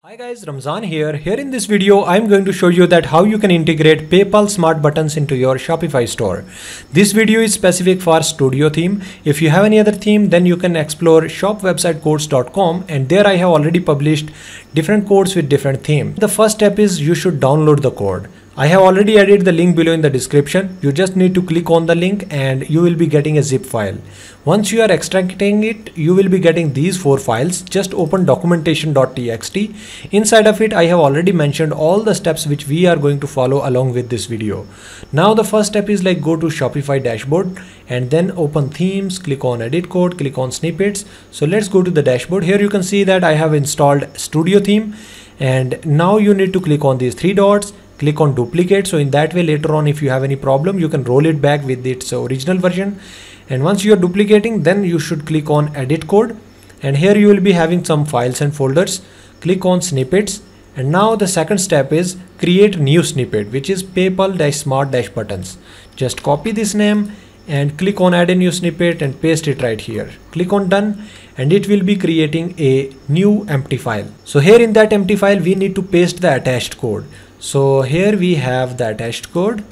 Hi guys, Ramzan here. Here in this video, I'm going to show you that how you can integrate PayPal smart buttons into your Shopify store. This video is specific for Studio theme. If you have any other theme, then you can explore shopwebsitecodes.com, and there I have already published different codes with different theme. The first step is you should download the code. I have already added the link below in the description. You just need to click on the link and you will be getting a zip file. Once you are extracting it, you will be getting these 4 files. Just open documentation.txt. Inside of it, I have already mentioned all the steps which we are going to follow along with this video. Now the first step is like go to Shopify dashboard and then open themes, click on edit code, click on snippets. So let's go to the dashboard. Here you can see that I have installed Studio theme, and now you need to click on these 3 dots. Click on duplicate, so in that way later on if you have any problem you can roll it back with its original version. And once you are duplicating, then you should click on edit code, and here you will be having some files and folders. Click on snippets, and now the second step is create new snippet, which is PayPal-smart-buttons. Just copy this name and click on add a new snippet and paste it right here. Click on done, and it will be creating a new empty file. So here in that empty file we need to paste the attached code. So here we have the attached code.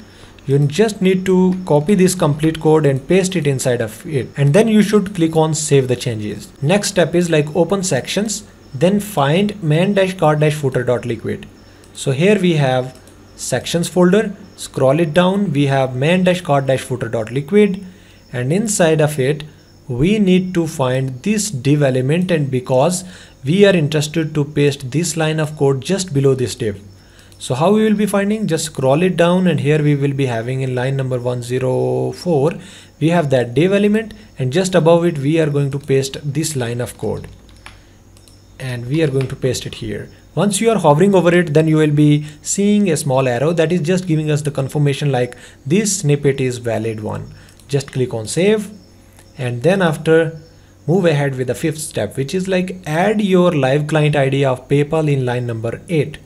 You just need to copy this complete code and paste it inside of it, and then you should click on save the changes. Next step is like open sections, then find main-cart-footer.liquid. So here we have sections folder. Scroll it down, we have main-cart-footer.liquid, and inside of it we need to find this div element, and because we are interested to paste this line of code just below this div. So how we will be finding? Just scroll it down, and here we will be having in line number 104 we have that div element, and just above it we are going to paste this line of code, and we are going to paste it here. Once you are hovering over it, then you will be seeing a small arrow that is just giving us the confirmation like this snippet is valid one. Just click on save, and then after move ahead with the 5th step, which is like add your live client ID of PayPal in line number 8.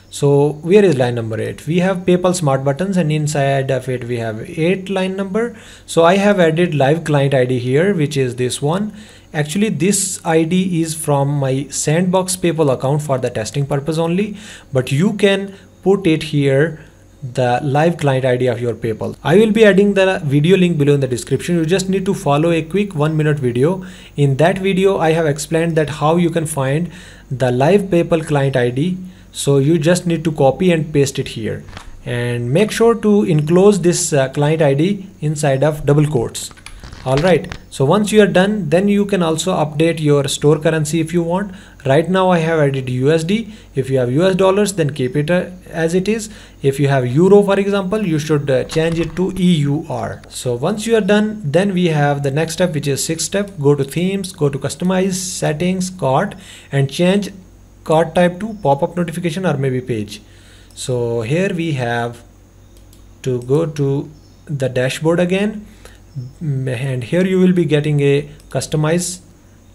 So where is line number 8? We have PayPal smart buttons, and inside of it we have 8 line number. So I have added live client ID here, which is this one. Actually this ID is from my sandbox PayPal account for the testing purpose only, but you can put it here, the live client ID of your PayPal. I will be adding the video link below in the description. You just need to follow a quick 1-minute video. In that video I have explained that how you can find the live PayPal client ID. So you just need to copy and paste it here, and make sure to enclose this client ID inside of double quotes. Alright, so once you are done, then you can also update your store currency if you want. Right now I have added USD. If you have US dollars, then keep it as it is. If you have euro, for example, you should change it to EUR. So once you are done, then we have the next step, which is 6th step. Go to themes, go to customize, settings, cart, and change cart type to pop-up notification or maybe page. So here we have to go to the dashboard again, and here you will be getting a customize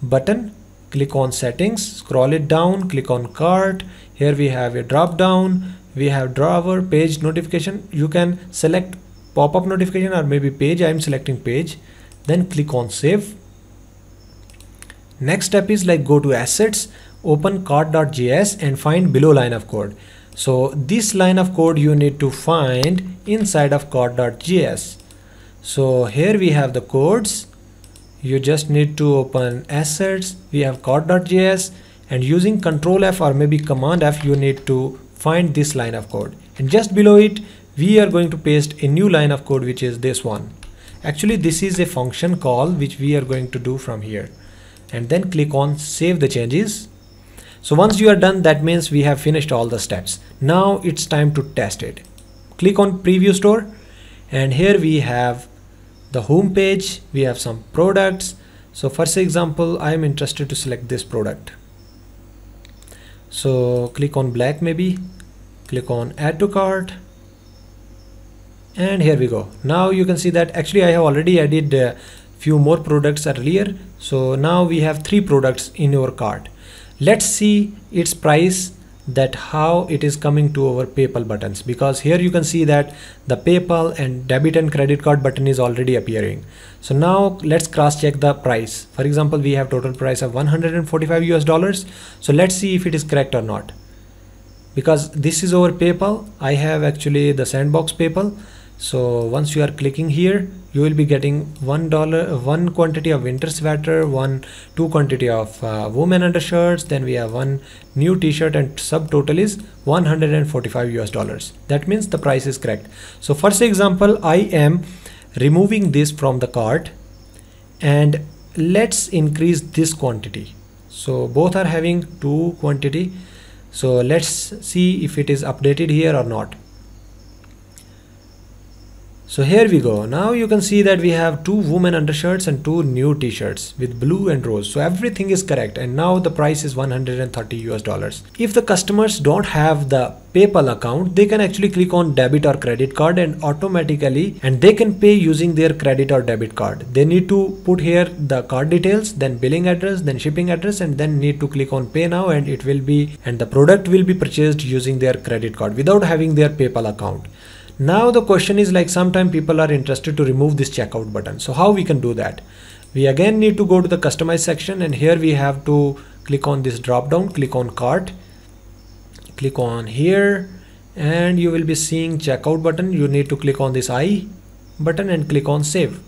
button. Click on settings, scroll it down, click on cart. Here we have a drop down, we have drawer, page notification. You can select pop-up notification or maybe page. I am selecting page. Then click on save. Next step is like go to assets, open cart.js and find below line of code. So this line of code you need to find inside of cart.js. So here we have the codes. You just need to open assets, we have cart.js, and using Control F or maybe Command F you need to find this line of code, and just below it we are going to paste a new line of code, which is this one. Actually this is a function call which we are going to do from here, and then click on save the changes. So once you are done, that means we have finished all the steps. Now it's time to test it. Click on preview store, and here we have the home page. We have some products. So for example, I am interested to select this product. So click on black, maybe click on add to cart, and here we go. Now you can see that actually I have already added a few more products earlier. So now we have 3 products in your cart. Let's see its price that how it is coming to our PayPal buttons, because here you can see that the PayPal and debit and credit card button is already appearing. So now let's cross check the price. For example, we have total price of $145. So let's see if it is correct or not, because this is our PayPal. I have actually the sandbox PayPal. So once you are clicking here, you will be getting one quantity of winter sweater, two quantity of women undershirts, then we have one new t-shirt, and subtotal is $145. That means the price is correct. So first example, I am removing this from the cart, and let's increase this quantity. So both are having 2 quantity. So let's see if it is updated here or not. So here we go. Now you can see that we have 2 women undershirts and 2 new t-shirts with blue and rose. So everything is correct, and now the price is $130. If the customers don't have the PayPal account, they can actually click on debit or credit card and they can pay using their credit or debit card. They need to put here the card details, then billing address, then shipping address, and then need to click on pay now, and the product will be purchased using their credit card without having their PayPal account. Now the question is, like, sometimes people are interested to remove this checkout button. So how we can do that? We again need to go to the customize section, and here we have to click on this drop down, click on cart, click on here, and you will be seeing checkout button. You need to click on this I button and click on save.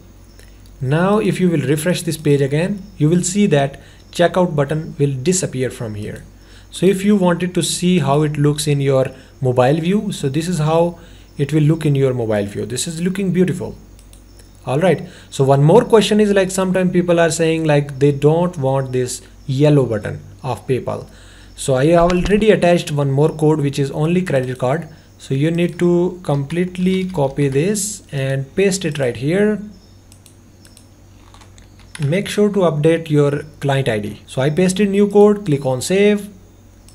Now if you will refresh this page again, you will see that checkout button will disappear from here. So if you wanted to see how it looks in your mobile view, so this is how it will look in your mobile view. This is looking beautiful. Alright, so one more question is, like, sometimes people are saying like they don't want this yellow button of PayPal. So I have already attached one more code which is only credit card. So you need to completely copy this and paste it right here. Make sure to update your client ID. So I pasted new code, click on save,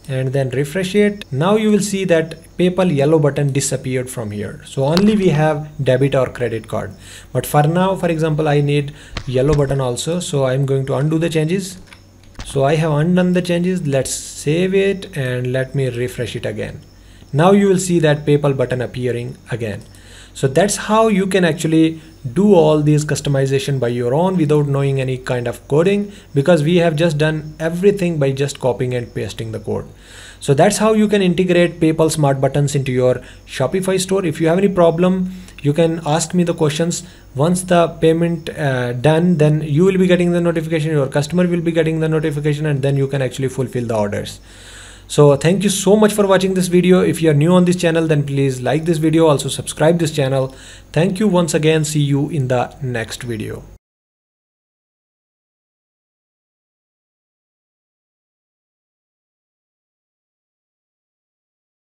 and then refresh it. Now you will see that PayPal yellow button disappeared from here. So only we have debit or credit card. But for now, for example, I need yellow button also. So I'm going to undo the changes. So I have undone the changes. Let's save it and let me refresh it again. Now you will see that PayPal button appearing again. So that's how you can actually do all these customization by your own without knowing any kind of coding, because we have just done everything by just copying and pasting the code. So that's how you can integrate PayPal smart buttons into your Shopify store. If you have any problem, you can ask me the questions. Once the payment done, then you will be getting the notification, your customer will be getting the notification, and then you can actually fulfill the orders. So thank you so much for watching this video. If you are new on this channel, then please like this video, also subscribe this channel. Thank you once again. See you in the next video.